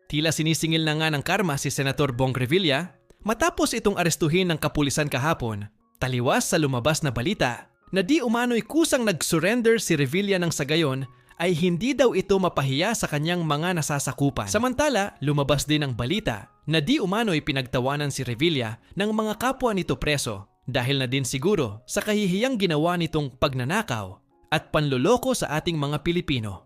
Tila sinisingil na nga ng karma si Senator Bong Revilla matapos itong arestuhin ng kapulisan kahapon. Taliwas sa lumabas na balita na di umano'y kusang nag-surrender si Revilla ng sa gayon ay hindi daw ito mapahiya sa kanyang mga nasasakupan. Samantala, lumabas din ang balita na di umano'y pinagtawanan si Revilla ng mga kapwa nito preso dahil na din siguro sa kahihiyang ginawa nitong pagnanakaw at panloloko sa ating mga Pilipino.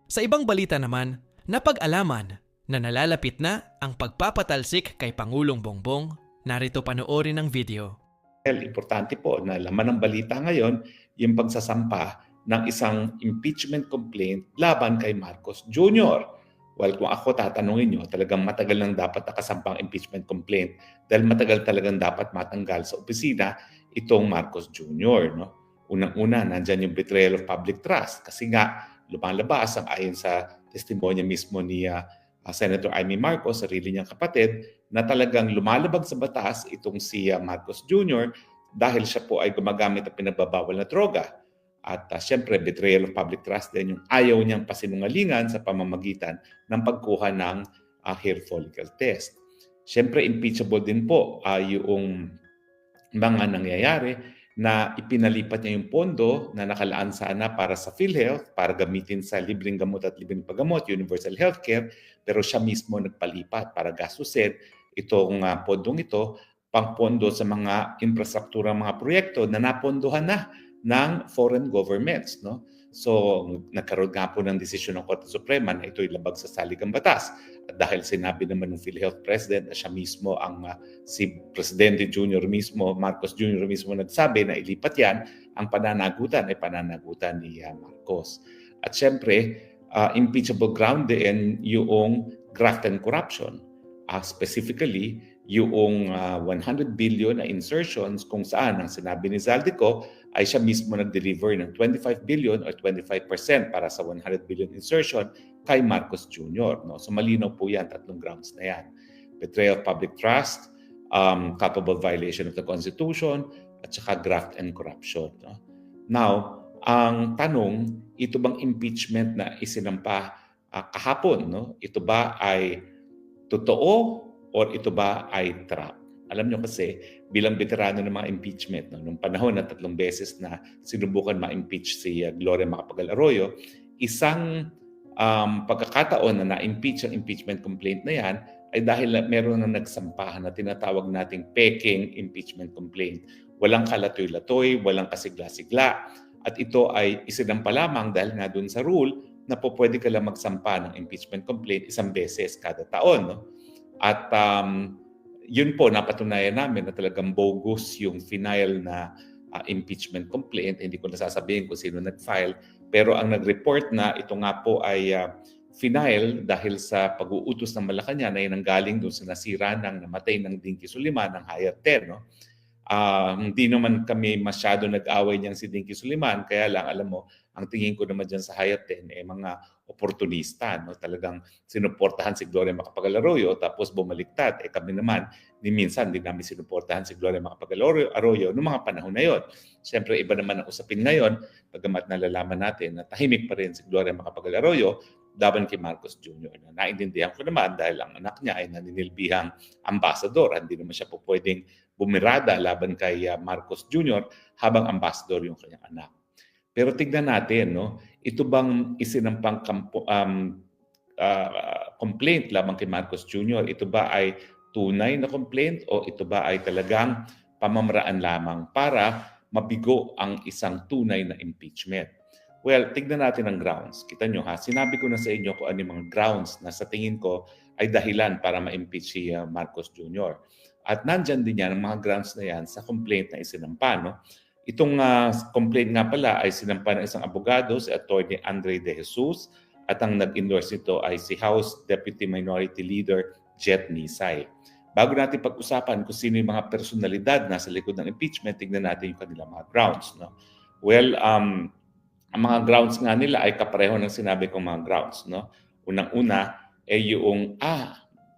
Sa ibang balita naman, napag-alaman na nalalapit na ang pagpapatalsik kay Pangulong Bongbong. Narito panoorin ang video. Importante po na laman ng balita ngayon yung pagsasampa ng isang impeachment complaint laban kay Marcos Jr. Well, kung ako tatanungin nyo, talagang matagal nang dapat nakasampang impeachment complaint dahil matagal talagang dapat matanggal sa opisina itong Marcos Jr. No? Unang-una, nandyan yung betrayal of public trust kasi nga lumalabas ang ayon sa testimonya mismo ni Senator Amy Marcos, sarili niyang kapatid, na talagang lumalabag sa batas itong si Marcos Jr. dahil siya po ay gumagamit ng pinagbabawal na droga. At siyempre, betrayal of public trust din yung ayaw niyang pasinungalingan sa pamamagitan ng pagkuha ng hair follicle test. Siyempre, impeachable din po yung mga nangyayari na ipinalipat niya yung pondo na nakalaan sana para sa PhilHealth, para gamitin sa libreng gamot at libreng paggamot, universal healthcare, pero siya mismo nagpalipat para gastusin itong pondong ito pang pondo sa mga infrastruktura, mga proyekto na napondohan na ng foreign governments. No? So, nagkaroon nga po ng desisyon ng Korte Suprema na ito'y labag sa saligang batas. At dahil sinabi naman ng PhilHealth President na siya mismo si Presidente Jr. mismo, Marcos Jr. mismo nagsabi na ilipat yan, ang pananagutan ay pananagutan ni Marcos. At syempre, impeachable ground din yung graft and corruption. Specifically, yung 100 billion na insertions kung saan ang sinabi ni Zaldico ay siya mismo nag-deliver ng 25 billion or 25% para sa 100 billion insertion kay Marcos Jr. No? So malinaw po yan, tatlong grounds na yan. Betrayal of public trust, culpable violation of the Constitution, at saka graft and corruption. No? Now, ang tanong, ito bang impeachment na isinampa kahapon, no? Ito ba ay totoo or ito ba ay trap? Alam nyo kasi, bilang veterano ng mga impeachment, no, nung panahon na 3 beses na sinubukan ma-impeach si Gloria Macapagal-Arroyo, isang pagkakataon na na-impeach ang impeachment complaint na yan ay dahil meron na nagsampahan na tinatawag nating peking impeachment complaint. Walang kalatoy-latoy, walang kasigla-sigla. At ito ay isinampa lamang dahil nga dun sa rule na po pwede ka lang magsampa ng impeachment complaint 1 beses kada taon. No? At yun po, napatunayan namin na talagang bogus yung final na impeachment complaint. Hindi ko nasasabihin kung sino nag-file. Pero ang nag-report na ito nga po ay final dahil sa pag-uutos ng Malacanang na nanggaling doon sa nasira ng namatay ng Dinky Suliman, ng Higher 10. No? Hindi naman kami masyado nag-away niyang si Dinky Suliman, kaya lang alam mo, ang tingin ko naman dyan sa Higher 10 mga oportunista. No? Talagang sinuportahan si Gloria Macapagal-Arroyo tapos bumaliktad. Kami naman, minsan din namin sinuportahan si Gloria Macapagal-Arroyo noong mga panahon na yon. Siyempre, iba naman ang usapin ngayon, pagamat nalalaman natin na tahimik pa rin si Gloria Macapagal-Arroyo laban kay Marcos Jr. Naintindihan ko naman dahil ang anak niya ay naninilbihang ambasador. Hindi naman siya po pwedeng bumirada laban kay Marcos Jr. habang ambasador yung kanyang anak. Pero tignan natin, no, ito bang isinampang complaint lamang kay Marcos Jr., ito ba ay tunay na complaint o ito ba ay talagang pamamaraan lamang para mabigo ang isang tunay na impeachment? Well, tignan natin ang grounds. Kita nyo ha, sinabi ko na sa inyo kung ano yung mga grounds na sa tingin ko ay dahilan para ma-impeach si Marcos Jr. At nandyan din yan, ang mga grounds na yan sa complaint na isinampa. No? Itong complaint nga pala ay sinampa ng isang abogado, si Atty. Andre De Jesus, at ang nag-endorse nito ay si House Deputy Minority Leader Jet Nisay. Bago natin pag-usapan kung sino yung mga personalidad na sa likod ng impeachment, tignan natin yung kanilang mga grounds. No? Well, ang mga grounds nga nila ay kapareho ng sinabi kong mga grounds. No? Unang-una, yung,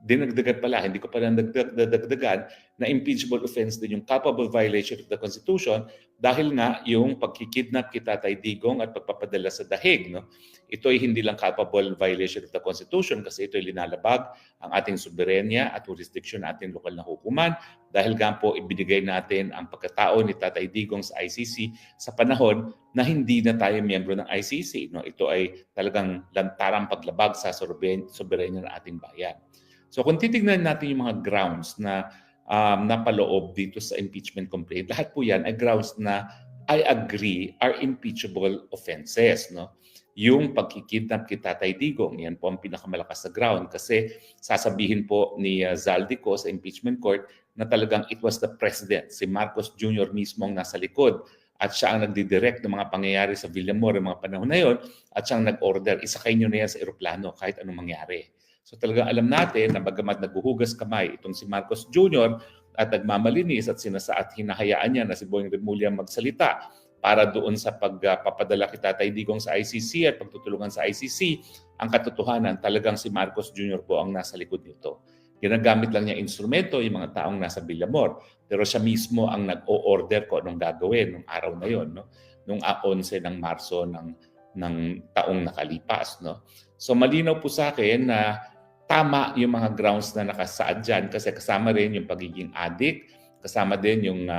dinagdagan pala, hindi ko pala nadagdagan, na impeachable offense din yung culpable violation of the Constitution dahil nga yung pagkikidnap kay Tatay Digong at pagpapadala sa dahig. No? Ito ay hindi lang culpable violation of the Constitution kasi ito ay linalabag ang ating soberenya at jurisdiction ng ating lokal na hukuman dahil nga po ibinigay natin ang pagkatao ni Tatay Digong sa ICC sa panahon na hindi na tayo miyembro ng ICC. No? Ito ay talagang lantarang paglabag sa soberenya ng ating bayan. So kung titignan natin yung mga grounds na napaloob dito sa impeachment complaint, lahat po yan ay grounds na I agree are impeachable offenses. No? Yung pagkikidnap kay Tatay Digong, yan po ang pinakamalakas na ground kasi sasabihin po ni Zaldico sa impeachment court na talagang it was the president, si Marcos Jr. mismo ang nasa likod at siya ang nagdidirect ng mga pangyayari sa Villamor ng mga panahon na yon at siya ang nag-order, isakay nyo na yan sa eroplano kahit anong mangyari. So talagang alam natin na bagamat naghuhugas kamay itong si Marcos Jr. at nagmamalinis at hinahayaan niya na si Boying Remulla magsalita para doon sa pagpapadala kay Tatay Digong sa ICC at pagtutulungan sa ICC, ang katotohanan talagang si Marcos Jr. po ang nasa likod nito. Ginagamit lang niya instrumento yung mga taong nasa Villamor, pero siya mismo ang nag-o-order ko anong gagawin nung araw na yon, no? Nung 11 ng Marso ng taong nakalipas. No? So malinaw po sa akin na tama yung mga grounds na nakasaad dyan kasi kasama rin yung pagiging addict, kasama din yung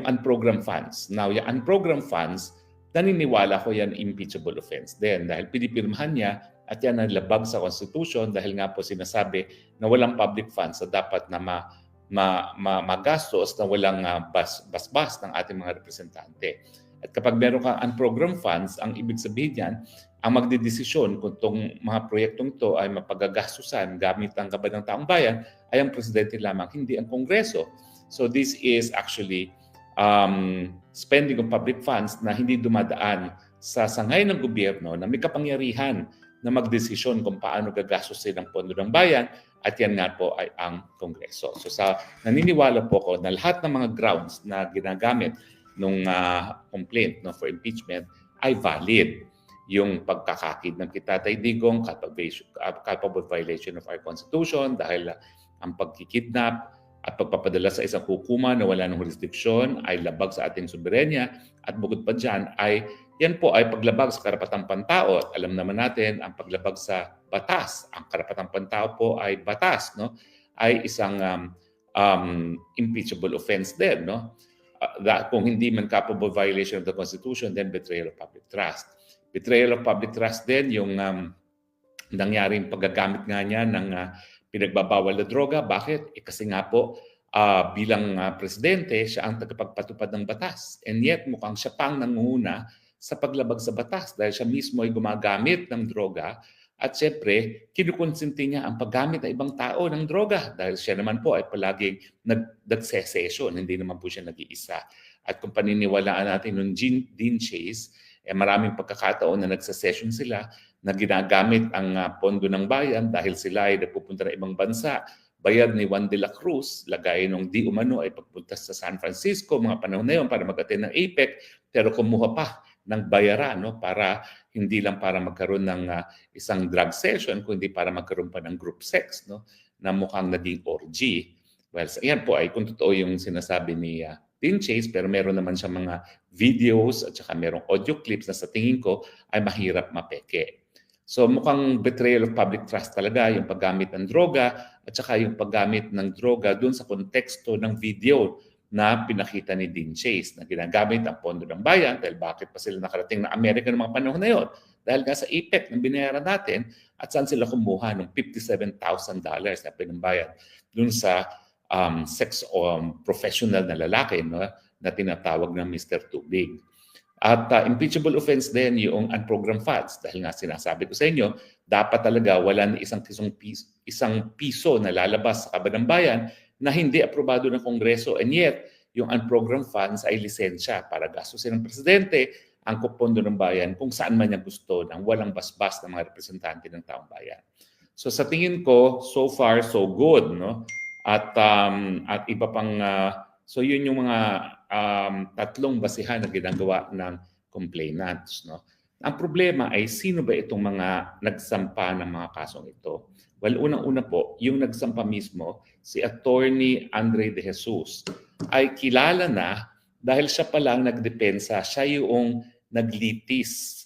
unprogrammed funds. Now, yung unprogrammed funds, naniniwala ko yan impeachable offense din dahil pinipirmahan niya at yan ang labag sa Constitution dahil nga po sinasabi na walang public funds na dapat na magastos na walang basbas ng ating mga representante. At kapag meron kang unprogrammed funds, ang ibig sabihin niyan, ang magdedesisyon kung itong mga proyektong ito ay mapagagastusan gamit ang kabad ng taong bayan ay ang presidente lamang, hindi ang Kongreso. So this is actually spending of public funds na hindi dumadaan sa sangay ng gobyerno na may kapangyarihan na magdesisyon kung paano gagastusin ang pondo ng bayan at yan nga po ay ang Kongreso. So naniniwala po ko na lahat ng mga grounds na ginagamit nung complaint for impeachment ay valid. Yung pagkakakid ng Tatay Digong, culpable violation of our Constitution dahil ang pagkikidnap at pagpapadala sa isang hukuman na wala ng jurisdiksyon ay labag sa ating soberenya at bukod pa dyan ay yan po ay paglabag sa karapatang pantao. At alam naman natin ang paglabag sa batas. Ang karapatang pantao po ay batas, no? Ay isang impeachable offense din, no? Kung hindi man culpable violation of the Constitution, then betrayal of public trust. Betrayal of public trust din yung nangyaring paggagamit nga niya ng pinagbabawal na droga. Bakit? Kasi nga po bilang presidente, siya ang tagapagpatupad ng batas. And yet mukhang siya pang nangunguna sa paglabag sa batas dahil siya mismo ay gumagamit ng droga at siyempre kinukonsinti niya ang paggamit ng ibang tao ng droga dahil siya naman po ay palaging nag-secession, hindi naman po siya nag-iisa. At kung paniniwalaan natin nung Dean Chase, maraming pagkakataon na nagsasession sila na ginagamit ang pondo ng bayan dahil sila ay nagpupunta ng ibang bansa. Bayad ni Juan de la Cruz, lagay nung di umano ay pagpunta sa San Francisco mga panahon na yun para mag-attend ng APEC, pero kumuha pa ng bayaran para hindi lang para magkaroon ng isang drug session, kundi para magkaroon pa ng group sex na mukhang naging orgy. Well, yan po ay kung totoo yung sinasabi ni Dean Chase, pero meron naman siya mga videos at saka merong audio clips na sa tingin ko ay mahirap mapeke. So mukhang betrayal of public trust talaga yung paggamit ng droga at saka yung paggamit ng droga doon sa konteksto ng video na pinakita ni Dean Chase na ginagamit ang pondo ng bayan dahil bakit pa sila nakarating na Amerika ng mga panahon na yon? Dahil nga sa APEC na binayaran natin at saan sila kumuha ng $57,000 na pinambayad doon sa sex professional na lalaki na tinatawag ng Mr. Tubig. At impeachable offense din yung unprogrammed funds dahil nga sinasabi ko sa inyo, dapat talaga wala na isang piso na lalabas sa kabad ng bayan na hindi aprobado ng Kongreso and yet yung unprogrammed funds ay lisensya para gastusin ng presidente ang pondo ng bayan kung saan man niya gusto nang walang basbas ng mga representante ng taong bayan. So sa tingin ko, so far so good, no? At iba pang so yun yung mga tatlong basihan na ginagawa ng complainants, no? Ang problema ay sino ba itong mga nagsampa ng mga kasong ito? Well, unang-una po, yung nagsampa mismo si Attorney Andre De Jesus, ay kilala na dahil siya palang nagdepensa, siya yung naglitis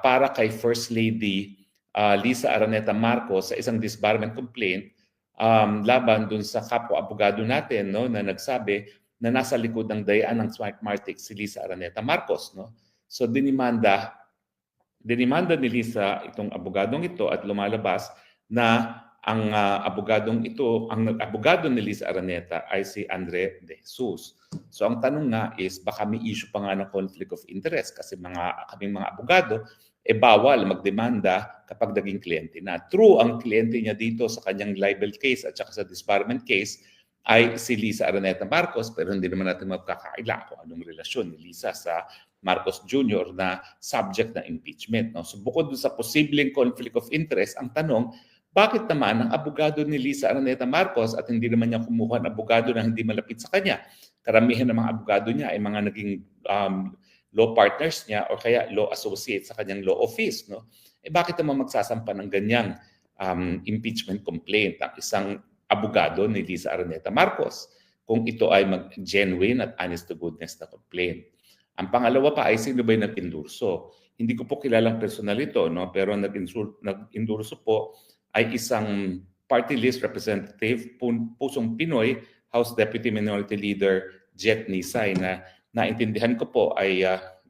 para kay First Lady Lisa Araneta Marcos sa isang disbarment complaint laban dun sa kapwa-abogado natin, no, na nagsabi na nasa likod ng dayaan ng Smartmatic si Lisa Araneta Marcos. No? So dinimanda ni Lisa itong abogadong ito at lumalabas na ang abogadong ito, ang abogado ni Lisa Araneta ay si Andre De Jesus. So ang tanong nga is baka may issue pa nga ng conflict of interest kasi kaming mga abogado bawal magdemanda kapag naging kliyente na. True, ang kliyente niya dito sa kanyang libel case at saka sa disbarment case ay si Lisa Araneta Marcos, pero hindi naman natin magkakaila kung anong relasyon ni Lisa sa Marcos Jr. na subject ng impeachment. No? So bukod sa posibleng conflict of interest, ang tanong, bakit naman ang abogado ni Lisa Araneta Marcos at hindi naman niya kumuha ng abogado na hindi malapit sa kanya? Karamihan ng mga abogado niya ay mga naging law partners niya o kaya law associates sa kanyang law office. No? Bakit naman magsasampa ng ganyang impeachment complaint ang isang abogado ni Lisa Araneta Marcos kung ito ay genuine at honest to goodness na complaint? Ang pangalawa pa ay sino ba yung nag-endurso? Hindi ko po kilalang personal ito, no? Pero nag-endurso po ay isang party list representative, Pusong Pinoy, House Deputy Minority Leader Jet Nisay, na naintindihan ko po ay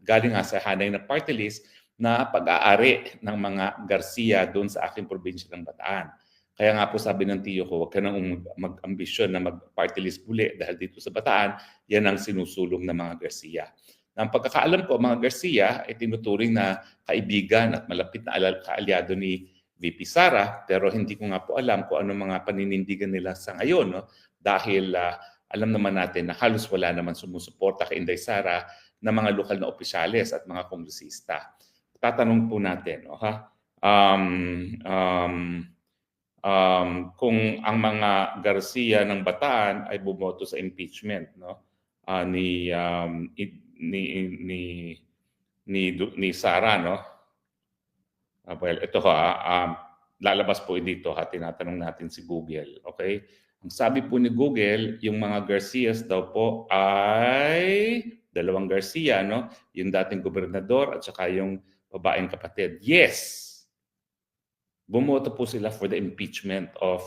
galing nga sa hanay na party list na pag-aari ng mga Garcia doon sa aking probinsya ng Bataan. Kaya nga po sabi ng tiyo ko, huwag ka nang mag-ambisyon na mag-party list muli dahil dito sa Bataan, yan ang sinusulong ng mga Garcia. Ang pagkakaalam ko, mga Garcia ay tinuturing na kaibigan at malapit na kaalyado ni VP Sara, pero hindi ko nga po alam kung ano mga paninindigan nila sa ngayon, no? Dahil alam naman natin na halos wala naman sumusuporta kay Inday Sara na mga lokal na opisyales at mga kongresista. Tatanong po natin, no, kung ang mga Garcia ng Bataan ay bumoto sa impeachment, no, ni Sara, no? Well, ito lalabas po dito tinatanong natin si Google, okay? Ang sabi po ni Google, yung mga Garcias daw po ay dalawang Garcia, no? Yung dating gobernador at saka yung babaeng kapatid. Yes! Bumoto po sila for the impeachment of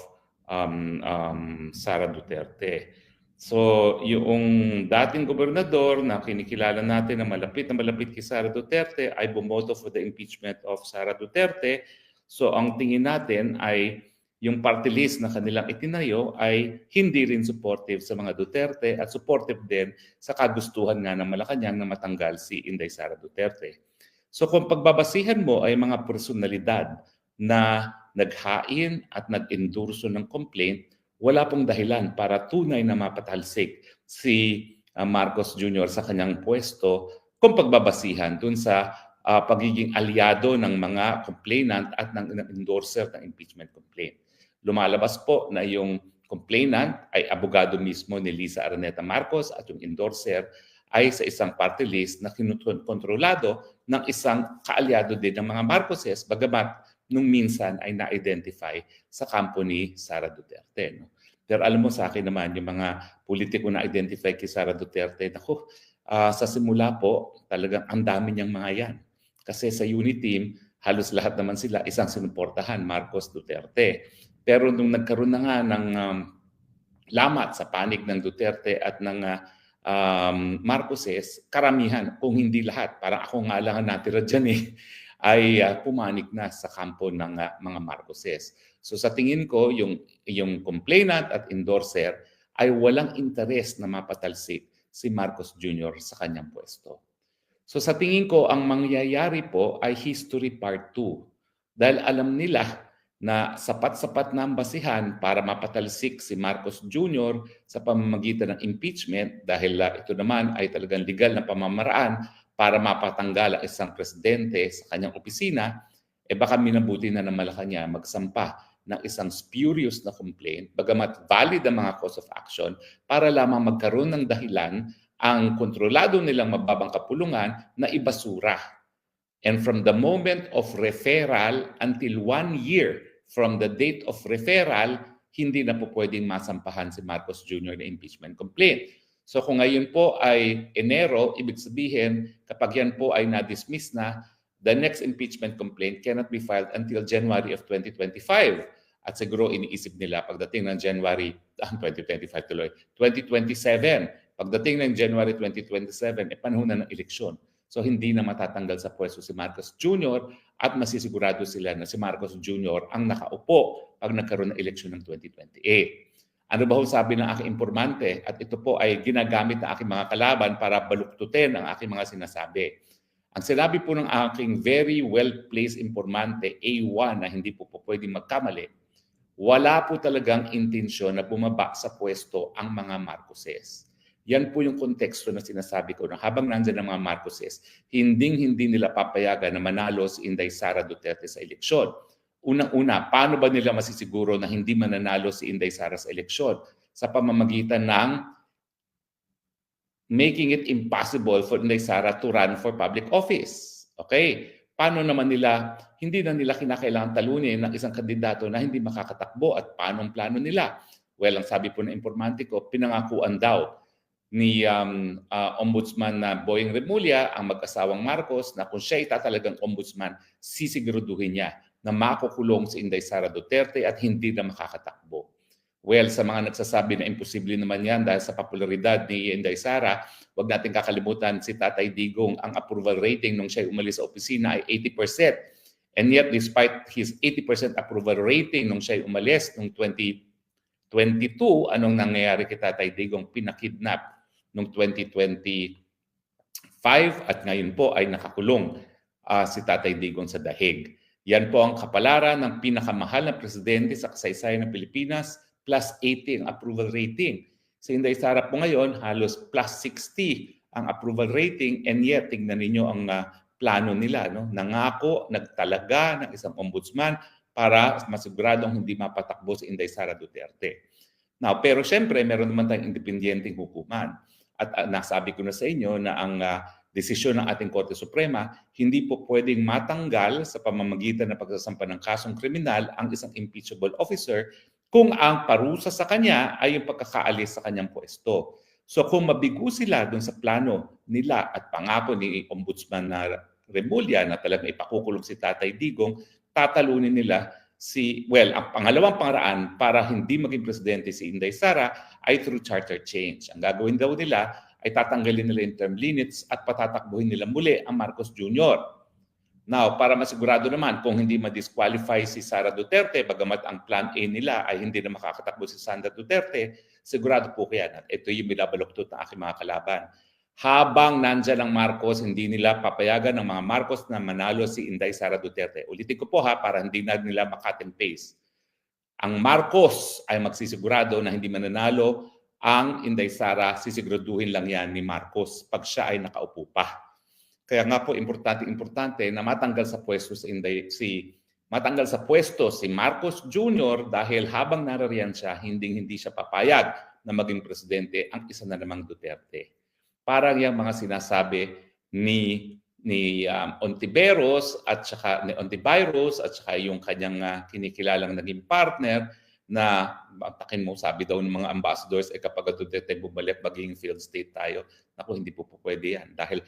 Sara Duterte. So, yung dating gobernador na kinikilala natin na malapit kay Sara Duterte ay bumoto for the impeachment of Sara Duterte. So, ang tingin natin ay yung party list na kanilang itinayo ay hindi rin supportive sa mga Duterte at supportive din sa kagustuhan nga ng Malacanang na matanggal si Inday Sara Duterte. So, kung pagbabasihan mo ay mga personalidad na naghain at nag-endorso ng complaint, wala pong dahilan para tunay na mapatalsik si Marcos Jr. sa kanyang pwesto kung pagbabasihan dun sa pagiging aliado ng mga complainant at ng endorser ng impeachment complaint. Lumalabas po na yung complainant ay abogado mismo ni Lisa Araneta Marcos at yung endorser ay sa isang party list na kontrolado ng isang kaalyado din ng mga Marcoses, bagamat nung minsan ay na-identify sa kampo ni Sara Duterte. No? Pero alam mo sa akin naman, yung mga politiko na identify kay Sara Duterte, naku, sa simula po, talagang ang dami niyang mga yan. Kasi sa unit team, halos lahat naman sila isang sinuportahan, Marcos Duterte. Pero nung nagkaroon na nga ng lamat sa panig ng Duterte at ng Marcoses, karamihan, kung hindi lahat, parang ako nga lang ang natira dyan ay pumanik na sa kampo ng mga Marcoses. So sa tingin ko, yung complainant at endorser ay walang interes na mapatalsik si Marcos Jr. sa kanyang pwesto. So sa tingin ko, ang mangyayari po ay history part 2. Dahil alam nila na sapat-sapat na ang basihan para mapatalsik si Marcos Jr. sa pamamagitan ng impeachment dahil ito naman ay talagang legal na pamamaraan para mapatanggal ang isang presidente sa kanyang opisina, baka minabuti na ng Malacanang magsampa ng isang spurious na complaint, bagamat valid ang mga cause of action, para lamang magkaroon ng dahilan ang kontrolado nilang mababang kapulungan na ibasura. And from the moment of referral until 1 year from the date of referral, hindi na po pwedeng masampahan si Marcos Jr. na impeachment complaint. So kung ngayon po ay Enero, ibig sabihin kapag yan po ay na-dismiss na, the next impeachment complaint cannot be filed until January of 2025. At siguro iniisip nila pagdating ng January 2025 tuloy, 2027. Pagdating ng January 2027, panahon na ng eleksyon. So hindi na matatanggal sa pwesto si Marcos Jr. at masisigurado sila na si Marcos Jr. ang nakaupo pag nagkaroon ng eleksyon ng 2028. Ano ba ho sabi ng aking informante? At ito po ay ginagamit ng aking mga kalaban para baluktutin ang aking mga sinasabi. Ang sinabi po ng aking very well-placed informante, A1, na hindi po pwedeng magkamali, wala po talagang intensyon na bumaba sa pwesto ang mga Marcoses. Yan po yung konteksto na sinasabi ko na habang nandyan ang mga Marcoses, hindi nila papayagan na manalo si Inday Sara Duterte sa eleksyon. Unang-una, paano ba nila masisiguro na hindi mananalo si Inday Sara sa eleksyon? Sa pamamagitan ng making it impossible for Inday Sara to run for public office. Okay? Paano naman nila, hindi na nila kinakailangan talunin ng isang kandidato na hindi makakatakbo at paano ang plano nila? Well, ang sabi po ng informante ko, pinangakuan daw ni Ombudsman na Boying Remulla, ang mag-asawang Marcos, na kung siya talagang ombudsman, sisiguraduhin niya na makukulong si Inday Sara Duterte at hindi na makakatakbo. Well, sa mga nagsasabi na imposible naman yan dahil sa popularidad ni Inday Sara, huwag natin kakalimutan si Tatay Digong, ang approval rating nung siya umalis sa opisina ay 80%. And yet, despite his 80% approval rating nung siya umalis noong 2022, anong nangyayari kay Tatay Digong? Pinakidnap noong 2025 at ngayon po ay nakakulong si Tatay Digong sa dahig. Yan po ang kapalaran ng pinakamahal na presidente sa kasaysayan ng Pilipinas, plus 80 ang approval rating. Si Inday Sara po ngayon, halos plus 60 ang approval rating, and yet, tingnan ninyo ang plano nila. No? Nangako, nagtalaga ng isang ombudsman para masiguradong hindi mapatakbo si Inday Sara Duterte. Now, pero siyempre, meron naman tayong independenteng hukuman. At nasabi ko na sa inyo na ang desisyon ng ating Korte Suprema, hindi po pwedeng matanggal sa pamamagitan ng pagsasampa ng kasong kriminal ang isang impeachable officer kung ang parusa sa kanya ay yung pagkakaalis sa kanyang pwesto. So kung mabigo sila dun sa plano nila at pangako ni Ombudsman na Remulla na talagang ipakukulong si Tatay Digong, tatalunin nila ang pangalawang paraan para hindi maging presidente si Inday Sara ay through charter change. Ang gagawin daw nila ay tatanggalin nila yung term limits at patatakbuhin nila muli ang Marcos Jr. Now, para masigurado naman kung hindi ma-disqualify si Sara Duterte, bagamat ang plan A nila ay hindi na makakatakbo si Sandra Duterte, sigurado po kaya na ito yung binabaluktot ng aking mga kalaban. Habang nandyan ang Marcos, hindi nila papayagan ng mga Marcos na manalo si Inday Sara Duterte. Ulitin ko po para hindi na nila mak-cut and paste. Ang Marcos ay magsisigurado na hindi mananalo. Ang Inday Sara, sisiguraduhin lang yan ni Marcos pag siya ay nakaupo pa. Kaya nga po, importante na matanggal sa pwesto si Marcos Jr. dahil habang narariyan siya, hindi siya papayag na maging presidente ang isa na namang Duterte. Parang yung mga sinasabi ni Ontiveros at saka ni Ontiveros at saka yung kanyang kinikilalang naging partner na takin mo, sabi daw ng mga ambassadors, kapag Duterte bumalik, magiging failed state tayo. Naku, hindi po pwede yan. Dahil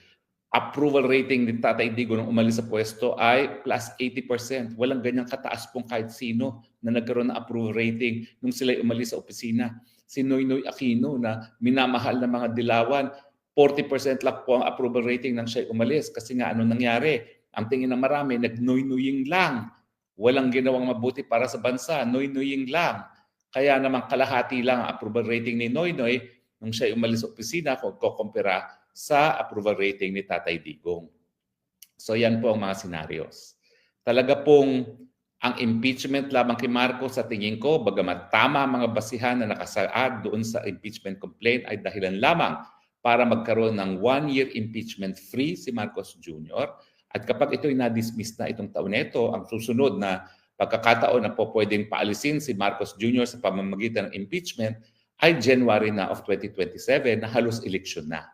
approval rating ni Tatay Digong nung umalis sa pwesto ay plus 80%. Walang ganyang kataas pong kahit sino na nagkaroon ng approval rating nung sila umalis sa opisina. Si Noynoy Aquino na minamahal ng mga dilawan, 40% lang po ang approval rating nang siya umalis. Kasi nga, ano nangyari? Ang tingin ng marami, nag-noynoying lang. Walang ginawang mabuti para sa bansa. Noynoying lang. Kaya naman kalahati lang ang approval rating ni Noynoy nung siya umalis sa opisina kung kukumpira sa approval rating ni Tatay Digong. So yan po ang mga scenarios. Talaga pong ang impeachment lamang kay Marcos sa tingin ko, bagamat tama mga basihan na nakasaad doon sa impeachment complaint ay dahilan lamang para magkaroon ng 1-year impeachment free si Marcos Jr. At kapag ito'y na-dismiss na itong taon nito, ang susunod na pagkakataon na po pwedeng paalisin si Marcos Jr. sa pamamagitan ng impeachment ay January na of 2027 na halos eleksyon na.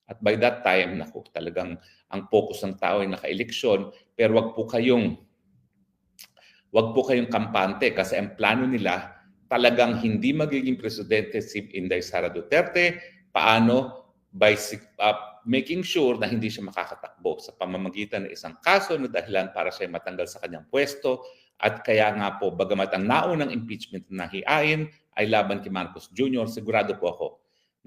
At by that time, talagang ang focus ng tao ay naka-eleksyon, pero wag po kayong kampante kasi ang plano nila, talagang hindi magiging presidente si Inday Sara Duterte, paano? By making sure na hindi siya makakatakbo sa pamamagitan ng isang kaso na dahilan para siya matanggal sa kanyang pwesto. At kaya nga po, bagamat ang naunang impeachment na hiain ay laban kay Marcos Jr., sigurado po ako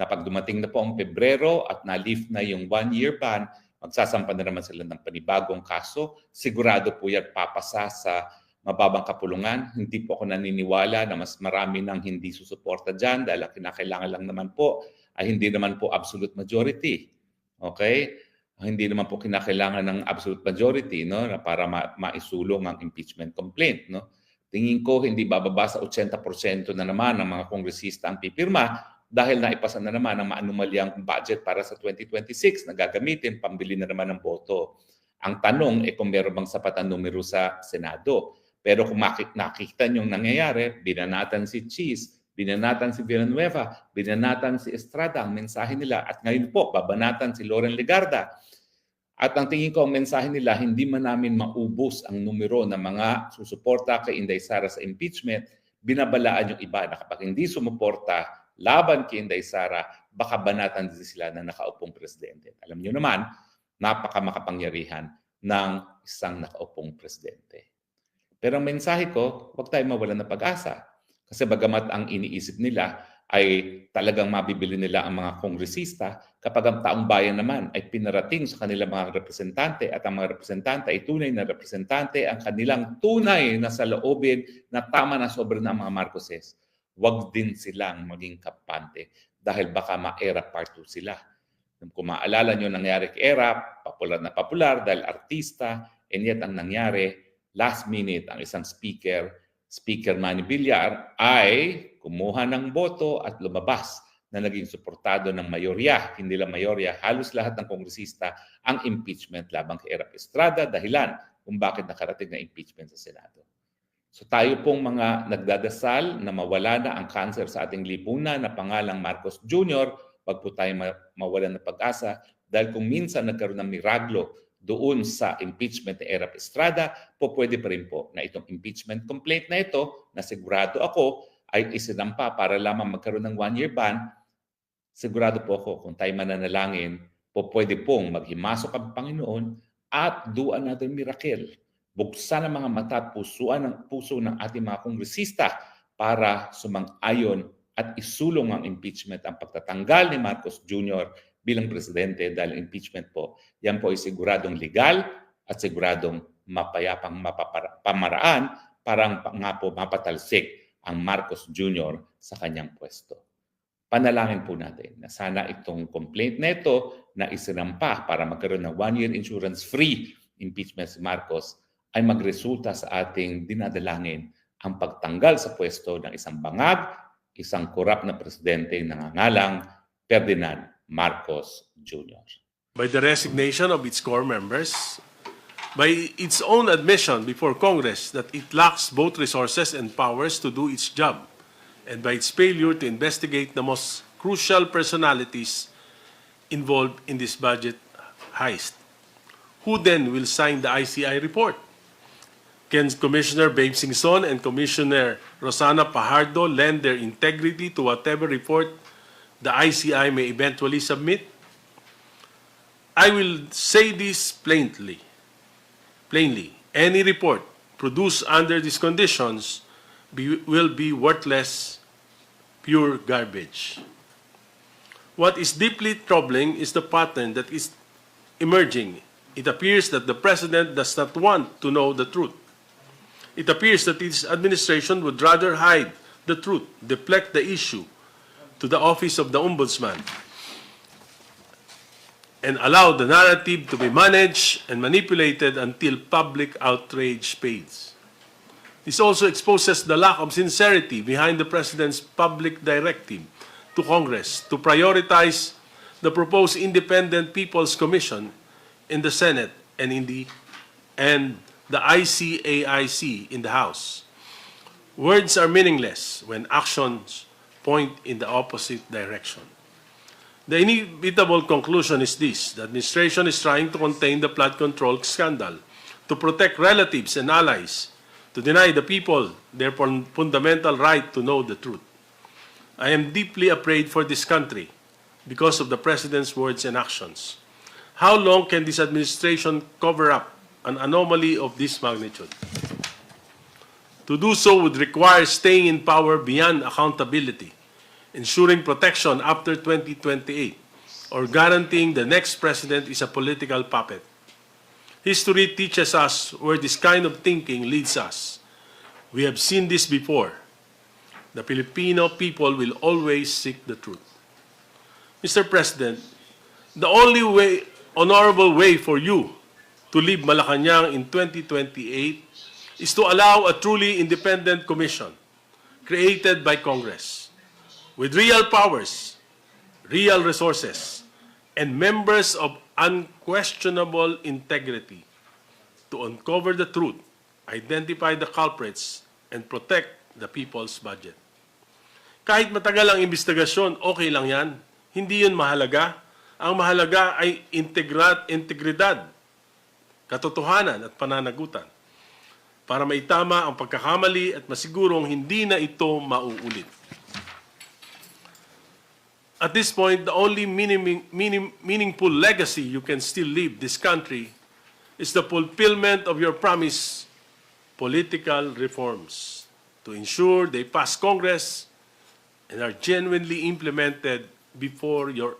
na pag dumating na po ang Pebrero at na-lift na yung 1-year ban, magsasampa na naman sila ng panibagong kaso. Sigurado po yan papasa sa mababang kapulungan. Hindi po ako naniniwala na mas marami nang hindi susuporta dyan dahil ang kinakailangan lang naman po ay hindi naman po absolute majority. Okay? Hindi naman po kinakailangan ng absolute majority, no, na para maisulong ang impeachment complaint, no. Tingin ko hindi bababa sa 80% na naman ng mga kongresista ang pipirma dahil naipasa na naman ang maanumalyang budget para sa 2026 na gagamitin pambili na naman ng boto. Ang tanong kung meron bang sapat na numero sa Senado. Pero kung nakikita niyong nangyayari, binanatan si Cheese, binanatan si Villanueva, binanatan si Estrada, ang mensahe nila. At ngayon po, babanatan si Loren Legarda. At ang tingin ko, ang mensahe nila, hindi man namin maubos ang numero ng mga susuporta kay Inday Sara sa impeachment, binabalaan yung iba na kapag hindi sumuporta laban kay Inday Sara, baka banatan din sila na nakaupong presidente. Alam niyo naman, napakamakapangyarihan ng isang nakaupong presidente. Pero ang mensahe ko, huwag tayo mawalan ng pag-asa. Kasi bagamat ang iniisip nila ay talagang mabibili nila ang mga kongresista, kapag ang taong bayan naman ay pinarating sa kanilang mga representante at ang mga representante ay tunay na representante, ang kanilang tunay na saloobin na tama na sobra na mga Marcoses, huwag din silang maging kampante dahil baka ma-era part 2 sila. Kung maalala nyo, nangyari kay Era, popular na popular dahil artista, and yet ang nangyari, last minute, ang isang Speaker Manny Villar, ay kumuha ng boto at lumabas na naging suportado ng mayorya, hindi lang mayorya, halos lahat ng kongresista ang impeachment labang kay Erap Estrada, dahilan kung bakit nakarating na impeachment sa Senado. So tayo pong mga nagdadasal na mawala na ang cancer sa ating lipunan na pangalang Marcos Jr., wag po tayo mawalan ng pag-asa dahil kung minsan nagkaroon ng miraglo doon sa impeachment ni Erap Estrada, po pwede pa rin po na itong impeachment complaint na ito, na sigurado ako ay isinampa para lamang magkaroon ng 1-year ban, sigurado po ako kung tayo mananalangin, po pwede pong maghimasok ang Panginoon at do another miracle. Buksan ang mga mata at puso ng ating mga kongresista para sumang-ayon at isulong ang impeachment, ang pagtatanggal ni Marcos Jr. bilang presidente dahil impeachment po, yan po ay siguradong legal at siguradong mapayapang pamaraan para nga po mapatalsik ang Marcos Jr. sa kanyang pwesto. Panalangin po natin na sana itong complaint na ito na isinampa para magkaroon ng 1-year insurance-free impeachment si Marcos ay magresulta sa ating dinadalangin ang pagtanggal sa pwesto ng isang bangag, isang korap na presidente nangangalang Ferdinand Marcos Jr. By the resignation of its core members, by its own admission before Congress that it lacks both resources and powers to do its job, and by its failure to investigate the most crucial personalities involved in this budget heist. Who then will sign the ICI report? Can Commissioner Babe Singson and Commissioner Rosana Pajardo lend their integrity to whatever report the ICI may eventually submit? I will say this plainly. Any report produced under these conditions will be worthless, pure garbage. What is deeply troubling is the pattern that is emerging. It appears that the President does not want to know the truth. It appears that his administration would rather hide the truth, deflect the issue to the office of the Ombudsman, and allow the narrative to be managed and manipulated until public outrage fades. This also exposes the lack of sincerity behind the President's public directive to Congress to prioritize the proposed Independent People's Commission in the Senate and the ICAIC in the House. Words are meaningless when actions point in the opposite direction. The inevitable conclusion is this: the administration is trying to contain the flood control scandal, to protect relatives and allies, to to deny the people their fundamental right to know the truth. I am deeply afraid for this country because of the President's words and actions. How long can this administration cover up an anomaly of this magnitude? To do so would require staying in power beyond accountability, ensuring protection after 2028, or guaranteeing the next president is a political puppet. History teaches us where this kind of thinking leads us. We have seen this before. The Filipino people will always seek the truth. Mr. President, the only honorable way for you to leave Malacanang in 2028 is to allow a truly independent commission created by Congress with real powers, real resources, and members of unquestionable integrity to uncover the truth, identify the culprits, and protect the people's budget. Kahit matagal ang investigasyon, okay lang yan. Hindi yun mahalaga. Ang mahalaga ay integridad, katotohanan at pananagutan para maitama ang pagkakamali at masigurong hindi na ito mauulit. At this point, the only meaningful legacy you can still leave this country is the fulfillment of your promised political reforms to ensure they pass Congress and are genuinely implemented before your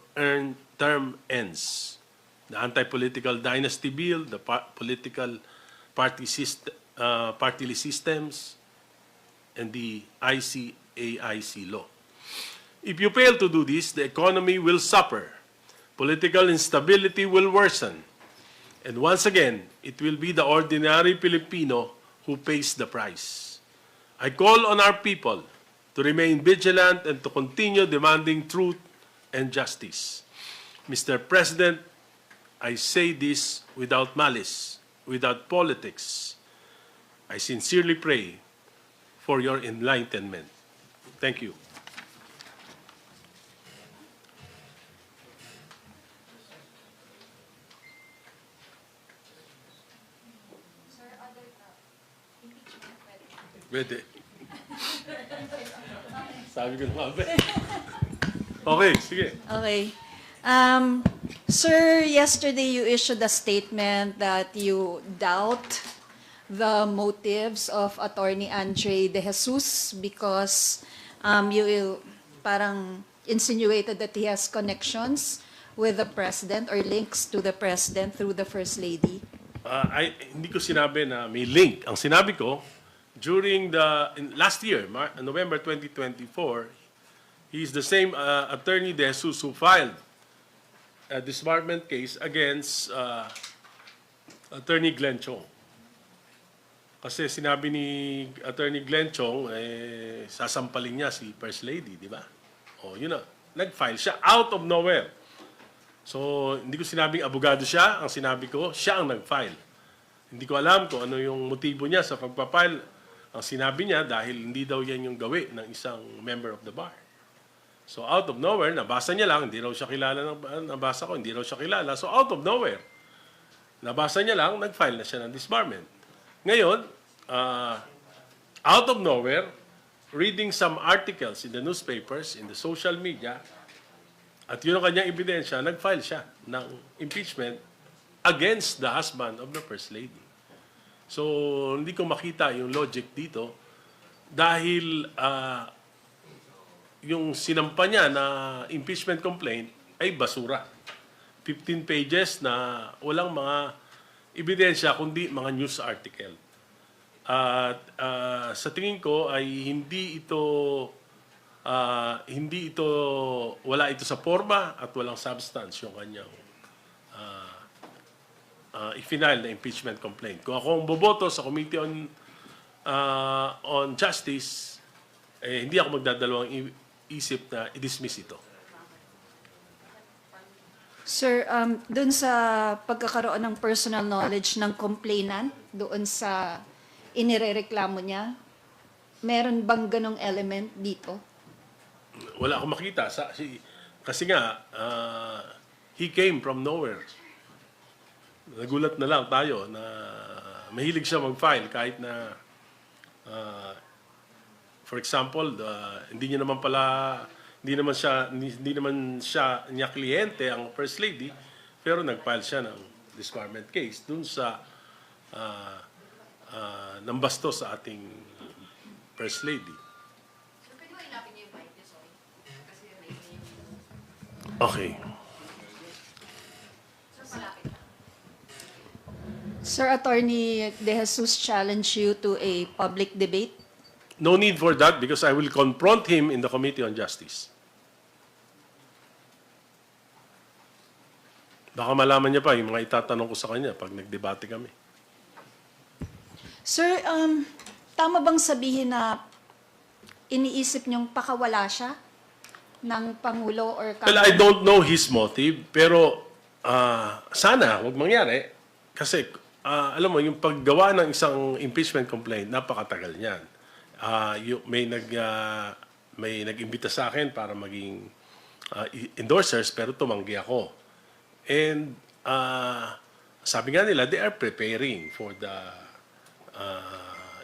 term ends. The anti-political dynasty bill, the political party systems, and the ICAIC law. If you fail to do this, the economy will suffer, political instability will worsen, and once again, it will be the ordinary Filipino who pays the price. I call on our people to remain vigilant and to continue demanding truth and justice. Mr. President, I say this without malice, without politics. I sincerely pray for your enlightenment. Thank you. Pwede. Sabi ko naman, okay, sige. Okay. Sir, yesterday you issued a statement that you doubt the motives of Attorney Andre De Jesus because you parang insinuated that he has connections with the President or links to the President through the First Lady. Hindi ko sinabi na may link. Ang sinabi ko, during last year, November 2024, he is the same Attorney De Jesus who filed a disbarment case against Attorney Glenn Chong. Kasi sinabi ni Attorney Glenn Chong, sasampalin niya si First Lady, di ba? O, yun na. Nag-file siya out of nowhere. So, hindi ko sinabing abogado siya. Ang sinabi ko, siya ang nag-file. Hindi ko alam kung ano yung motibo niya sa pagpapile. Ang sinabi niya, dahil hindi daw yan yung gawi ng isang member of the bar. So, out of nowhere, nabasa niya lang, hindi raw siya kilala, nabasa ko, hindi raw siya kilala. So, out of nowhere, nabasa niya lang, nag-file na siya ng disbarment. Ngayon, out of nowhere, reading some articles in the newspapers, in the social media, at yun ang kanyang ebidensya, nag-file siya ng impeachment against the husband of the First Lady. So, hindi ko makita yung logic dito dahil yung sinampa niya na impeachment complaint ay basura. 15 pages na walang mga ebidensya kundi mga news article. At sa tingin ko ay hindi ito wala ito sa forma at walang substance yung kanyang i-final na impeachment complaint. Kung ako ang boboto sa Committee on Justice, hindi ako magdadalawang isip na i-dismiss ito. Sir, doon sa pagkakaroon ng personal knowledge ng complainant, doon sa inirereklamo niya, meron bang ganong element dito? Wala akong makita. Kasi nga, he came from nowhere. Nagulat na lang tayo na mahilig siya mag-file kahit na For example, hindi naman siya niya kliyente ang First Lady, pero nag-file siya ng disbarment case dun sa nambasto sa ating First Lady. Okay. Sir Attorney De Jesus challenge you to a public debate. No need for that because I will confront him in the Committee on Justice. Baka malaman niya pa yung mga itatanong ko sa kanya pag nagdebate kami. Sir, tama bang sabihin na iniisip niyong pakawala siya ng Pangulo or Well, I don't know his motive, pero sana wag mangyari kasi alam mo, yung paggawa ng isang impeachment complaint, napakatagal niyan. May nag-imbita sa akin para maging endorsers, pero tumanggi ako. And sabi nga nila, they are preparing for the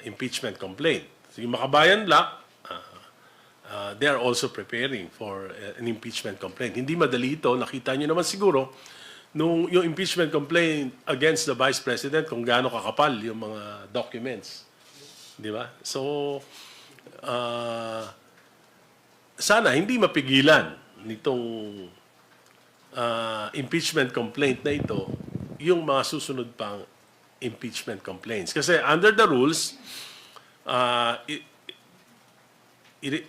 impeachment complaint. So yung Makabayan Black, they are also preparing for an impeachment complaint. Hindi madali ito. Nakita niyo naman siguro, nung yung impeachment complaint against the Vice President, kung gaano kakapal yung mga documents. Di ba? So, sana hindi mapigilan nitong impeachment complaint na ito yung mga susunod pang impeachment complaints. Kasi under the rules,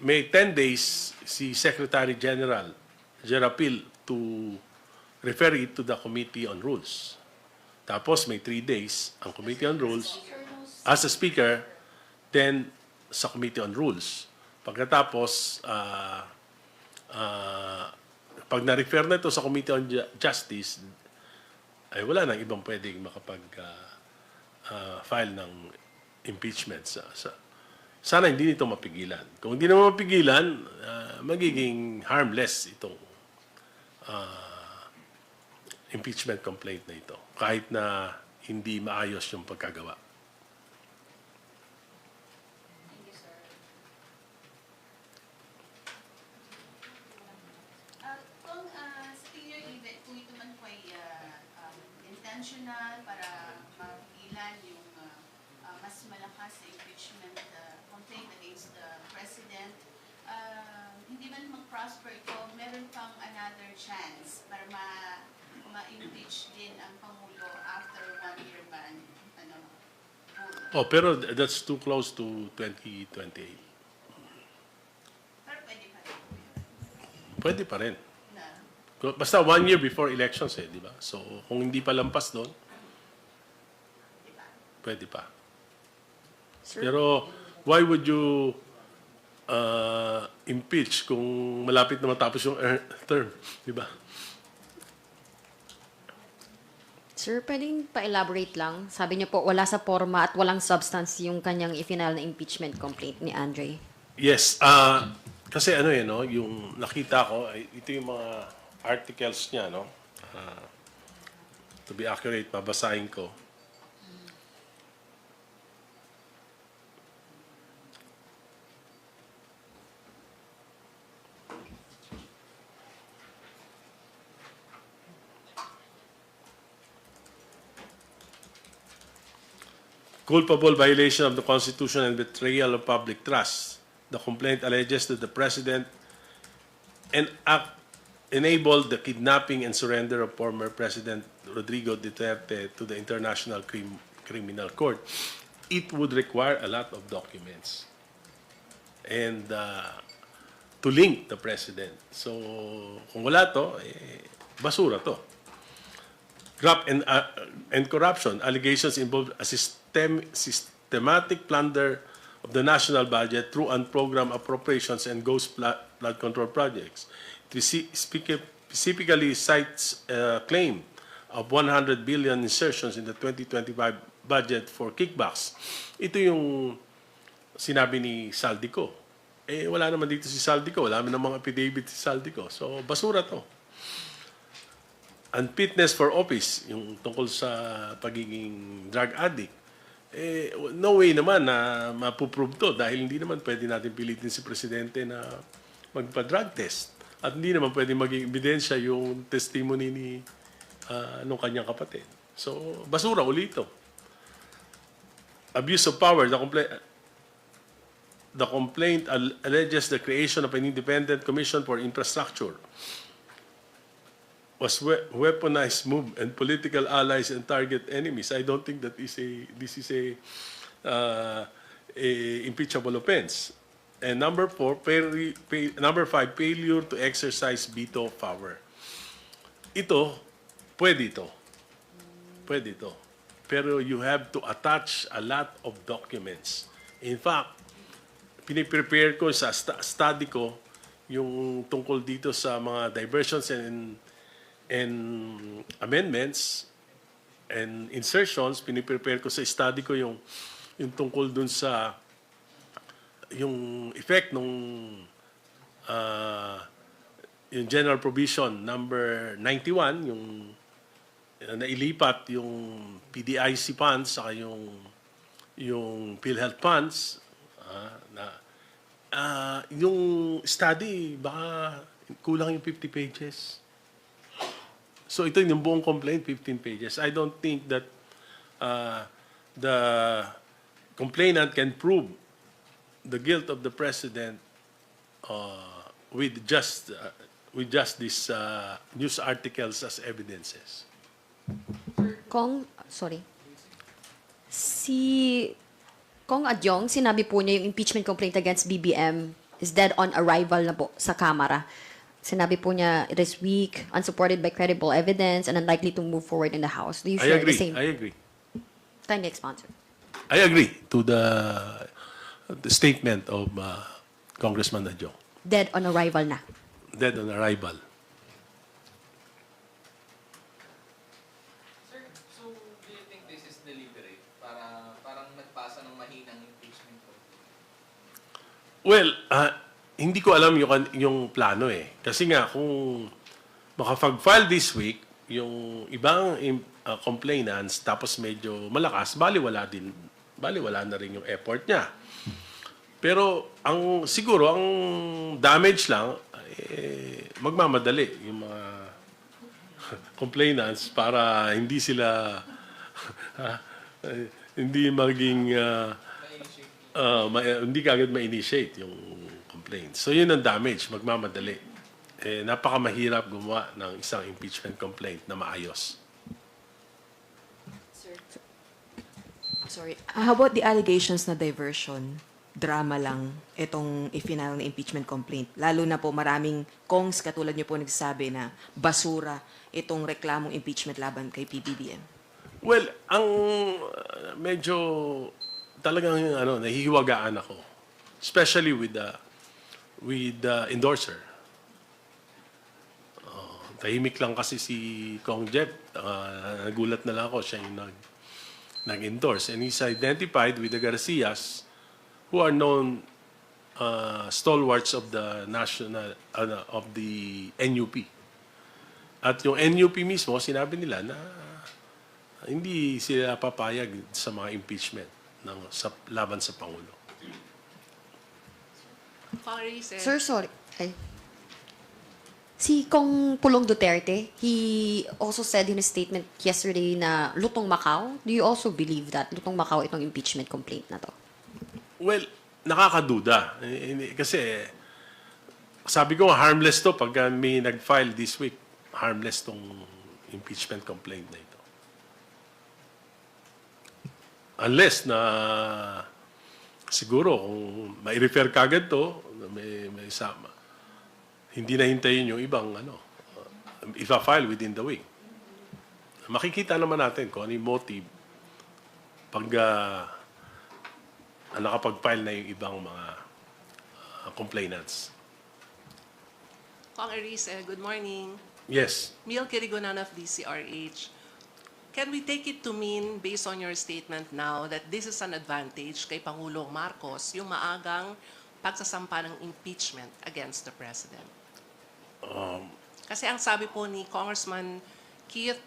may 10 days si Secretary General Jerapil to refer it to the Committee on Rules. Tapos may 3 days ang Committee on Rules as a speaker, then sa Committee on Rules. Pagkatapos, pag na-refer na ito sa Committee on Justice, ay wala nang ibang pwedeng makapag-file ng impeachment. Sana hindi nito mapigilan. Kung hindi naman mapigilan, magiging harmless itong impeachment complaint na ito, kahit na hindi maayos yung pagkagawa. Kung sa tingin niyo, kung ito man po ay intentional para mapigilan yung mas malakas sa impeachment complaint against the President, hindi man mag-prosper ito, meron pang another chance para ma-impeach din ang Pangulo after 1 year ban. Oh, pero that's too close to 2028. Pero pwede pa rin. Pwede pa rin. Na, Basta 1 year before elections di ba? So, kung hindi pa lampas doon, di ba? pwede pa. Pero, why would you impeach kung malapit na matapos yung term? Di ba? Sir, pwedeng pa-elaborate lang? Sabi niyo po, wala sa forma at walang substance yung kanyang i-final na impeachment complaint ni Andre. Yes. Kasi no, yung nakita ko, ito yung mga articles niya, no? To be accurate, babasahin ko. Culpable violation of the Constitution and betrayal of public trust. The complaint alleges that the President enabled the kidnapping and surrender of former President Rodrigo Duterte to the International Criminal Court. It would require a lot of documents and to link the President. So, kung wala to, basura to. Graft and corruption. Allegations involve a systematic plunder of the national budget through unprogrammed appropriations and ghost flood control projects. It specifically cites a claim of 100 billion insertions in the 2025 budget for kickbacks. Ito yung sinabi ni Saldico. Wala naman dito si Saldico. Wala naman mga affidavit si Saldico. So, basura to. Unfitness for office, yung tungkol sa pagiging drug addict. no way naman na mapuprove to dahil hindi naman pwede natin pilitin si Presidente na magpa-drug test. At hindi naman pwede maging ebidensya yung testimony ni nung kanyang kapatid. So, basura ulito. Abuse of power. The complaint alleges the creation of an independent commission for infrastructure was weaponized move and political allies and target enemies. I don't think that this is a impeachable offense. And number 5, failure to exercise veto power. Pwede ito. Pero you have to attach a lot of documents. In fact, piniprepare ko sa study ko yung tungkol dito sa mga diversions and amendments and insertions. Piniprepare ko sa study ko yung tungkol dun sa yung effect nung yung general provision number 91, yung nailipat yung PDIC funds saka yung PhilHealth funds yung study baka kulang yung 50 pages. So ito yung buong complaint, 15 pages. I don't think that the complainant can prove the guilt of the president with just these news articles as evidences. Si Kong Adyong, sinabi po niya yung impeachment complaint against BBM is dead on arrival na po sa Kamara. Sinabi po niya, it is weak, unsupported by credible evidence, and unlikely to move forward in the House. Do you share the same? I agree. Kindly expound, sir. I agree to the statement of Congressman Adyong. Dead on arrival na. Dead on arrival. Sir, so do you think this is deliberate? Parang nagpasa ng mahinang impeachment ko? Well, hindi ko alam yung plano eh. Kasi nga, kung makapag-file this week, yung ibang complainants, tapos medyo malakas, baliwala na rin yung effort niya. Pero siguro ang damage lang magmamadali yung mga complainants para hindi sila hindi maging hindi kagad ma-initiate yung complaint. So yun ang damage, magmamadali. Napakamahirap gumawa ng isang impeachment complaint na maayos. Sorry. How about the allegations na diversion? Drama lang itong i-final na impeachment complaint. Lalo na po maraming kongs katulad niyo po nagsasabi na basura itong reklamong impeachment laban kay PBBM. Well, ang medyo talagang nahihiwagaan ako. Especially with the endorser. Tahimik lang kasi si Kong Jeff. Nagulat na lang ako siya yung nag-endorse. And he's identified with the Garcias who are known stalwarts of the national of the NUP. At yung NUP mismo, sinabi nila na hindi sila papayag sa mga impeachment laban sa Pangulo. Sir, sorry. Si Kong Pulong Duterte, he also said in a statement yesterday na lutong Macau. Do you also believe that lutong Macau itong impeachment complaint na to? Well, nakakaduda. Kasi sabi ko harmless to pag may nag-file this week. Harmless tong impeachment complaint na ito. Unless na siguro kung mai-refer kagad to, may sama. Hindi na hintayin yung ibang ifa-file within the week. Makikita naman natin kung ano yung motive pag nakapag-file na yung ibang mga complainants. Kong Aris, good morning. Yes. Mil Kirigonan of DCRH. Can we take it to mean, based on your statement now, that this is an advantage kay Pangulong Marcos, yung maagang pagsasampa ng impeachment against the President? Kasi ang sabi po ni Congressman Keith,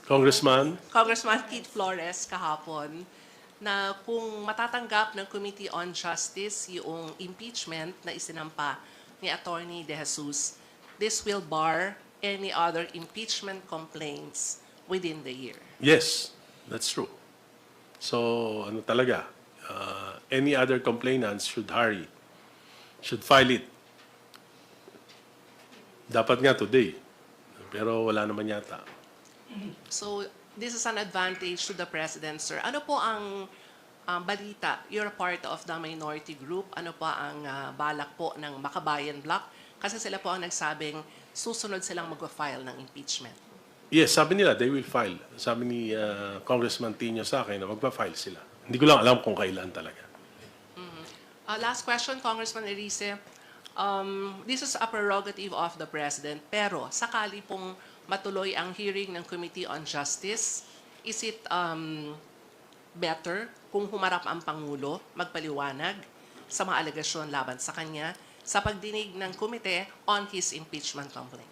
Congressman, Congressman Keith Flores kahapon na kung matatanggap ng Committee on Justice yung impeachment na isinampa ni Attorney De Jesus, this will bar any other impeachment complaints within the year. yes, that's true. So, ano talaga, any other complainants should hurry, should file it. Dapat nga today, pero wala naman yata. So, this is an advantage to the President, sir. Ano po ang balita? You're part of the minority group. Ano pa ang balak po ng Makabayan Bloc? Kasi sila po ang nagsabing susunod silang mag-file ng impeachment. Yes, sabi nila, they will file. Sabi ni Congressman Tino sa akin na magpa-file sila. Hindi ko lang alam kung kailan talaga. Last question, Congressman Erice. This is a prerogative of the President, pero sakali pong matuloy ang hearing ng Committee on Justice, is it better kung humarap ang Pangulo, magpaliwanag sa mga alegasyon laban sa kanya sa pagdinig ng komite on his impeachment complaint?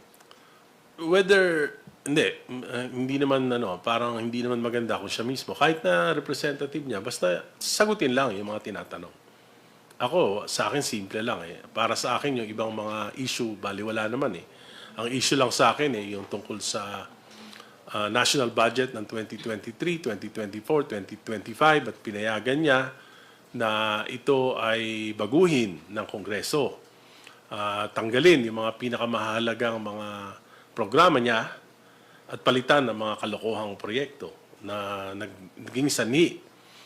Hindi naman parang hindi naman maganda kung siya mismo. Kahit na representative niya, basta sagutin lang yung mga tinatanong. Ako, sa akin, simple lang eh. Para sa akin, yung ibang mga issue, baliwala naman eh. Ang issue lang sa akin yung tungkol sa national budget ng 2023, 2024, 2025 at pinayagan niya na ito ay baguhin ng Kongreso. Tanggalin yung mga pinakamahalagang mga programa niya at palitan ng mga kalokohang proyekto na naging sanhi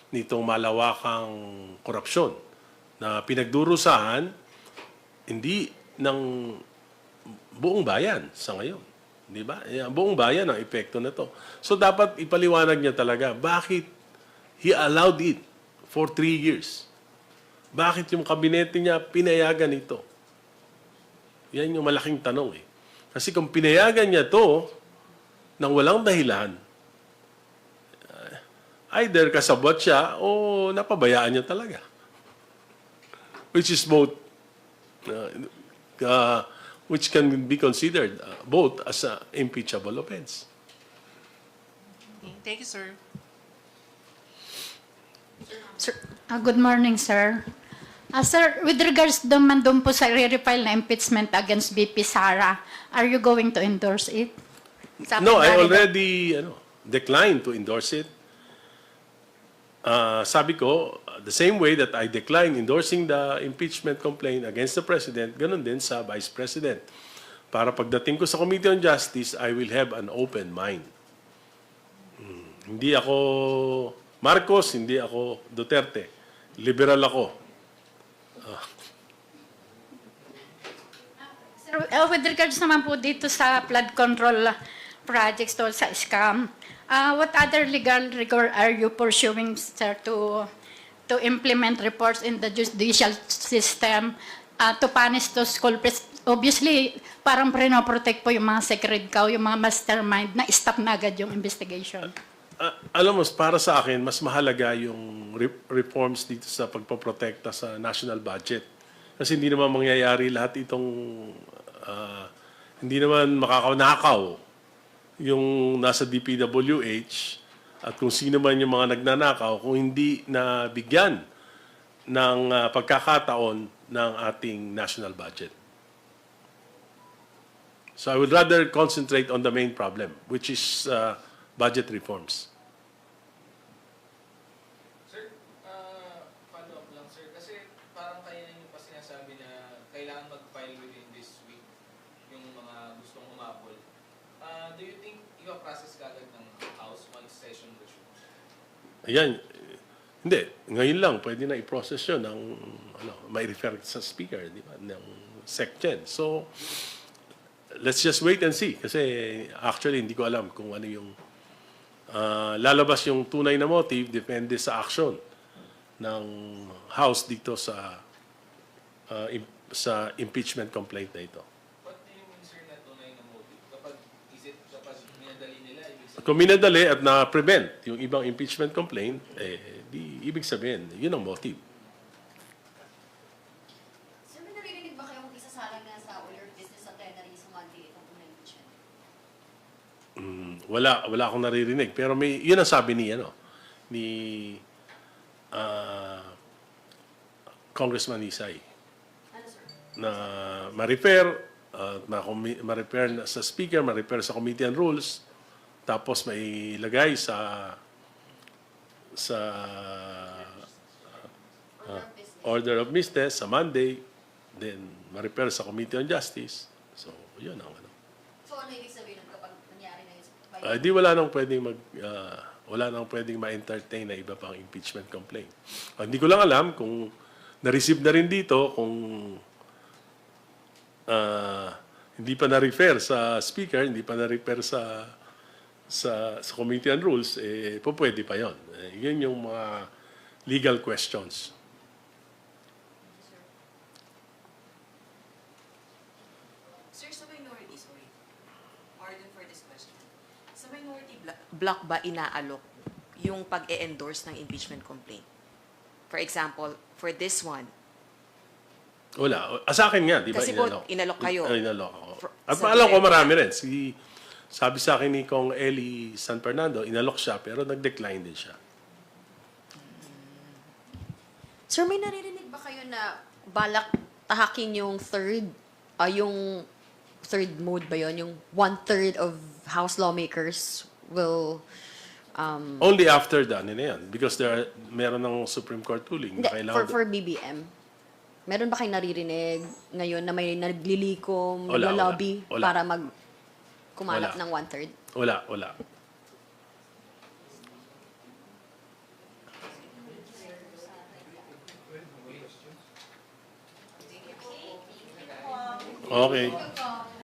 nitong malawakang korupsyon na pinagdurusahan hindi ng buong bayan sa ngayon. Di ba? Buong bayan ang epekto na to. So dapat ipaliwanag niya talaga bakit he allowed it for 3 years. Bakit yung kabinete niya pinayagan ito? Yan yung malaking tanong eh. Kasi kung pinayagan niya to nang walang dahilan, either kasabwat siya o napabayaan niya talaga. Which is both, which can be considered both as an impeachable offense. Thank you, sir. Sir, good morning, sir. Sir, with regards naman doon po sa re-refile na impeachment against VP Sara, are you going to endorse it? No, I already declined to endorse it. Sabi ko, the same way that I declined endorsing the impeachment complaint against the President, ganun din sa Vice President. Para pagdating ko sa Committee on Justice, I will have an open mind. Hindi ako Marcos, hindi ako Duterte. Liberal ako. Sir, with regards naman po dito sa flood control projects to sa scam, what other legal rigor are you pursuing, sir, to implement reports in the judicial system to punish those culprits? Obviously, parang prenoprotect po yung mga sacred cow, yung mga mastermind na stop na agad yung investigation. Alam mo, para sa akin, mas mahalaga yung reforms dito sa pagpoprotekta sa national budget. Kasi hindi naman mangyayari lahat itong, hindi naman makakanakaw yung nasa DPWH at kung sino man yung mga nagnanakaw kung hindi na bigyan ng pagkakataon ng ating national budget. So I would rather concentrate on the main problem, which is budget reforms. Sir, follow up lang, sir. Kasi parang kayo na yung pa sinasabi na kailangan mag-file within this week yung mga gustong umabol. Do you think i-process kagad ng House once session resumes? Ayan. Hindi. Ngayon lang, pwede na i-process yun ng, may refer sa speaker, di ba? Ng SecGen. So, let's just wait and see. Kasi actually, hindi ko alam kung ano yung lalabas yung tunay na motive, depende sa action ng House dito sa impeachment complaint na ito. What do you mean, sir, na tunay na motive? Kapag minadali nila, ibig sabihin? Kung minadali at na-prevent yung ibang impeachment complaint, di ibig sabihin, yun ang motive. Sir, may naririnig ba kayong isasalang na sa all your business sa plenary sa Monday itong impeachment? Wala akong naririnig. Pero yun ang sabi ni Congressman Isay. Na ma-repair, ma-repair sa speaker, ma-repair sa Committee on Rules, tapos may ilagay sa order of business sa Monday, then ma-repair sa Committee on Justice. So, yun ang ano. So, ano ibig sabihin nun kapag nangyari na yun? Di wala nang pwedeng ma-entertain na iba pang impeachment complaint. Hindi ko lang alam kung na-receive na rin dito, kung hindi pa na-refer sa speaker, hindi pa na-refer sa Committee on Rules, pwede pa yon. Yun yung mga legal questions. Sir, sa minority, sorry. Pardon for this question. Sa minority block ba inaalok yung pag-e-endorse ng impeachment complaint? For example, for this one, Wala. Sa akin nga, di ba? Kasi po, inalok kayo. Inalok ako. At Sa alam ko DepEd. marami rin. Sabi sa akin ni Kong Eli San Fernando, inalok siya, pero nag-decline din siya. Sir, may naririnig ba kayo na balak tahakin yung third mode ba yun? Yung 1/3 of House lawmakers will Only after the ano na yan. Because meron ng Supreme Court ruling hindi, na kailangan... for BBM. Meron ba kayong naririnig ngayon na may naglilikom, Wala, naglo-lobby wala. para kumalap Wala. ng 1/3? Wala. Okay.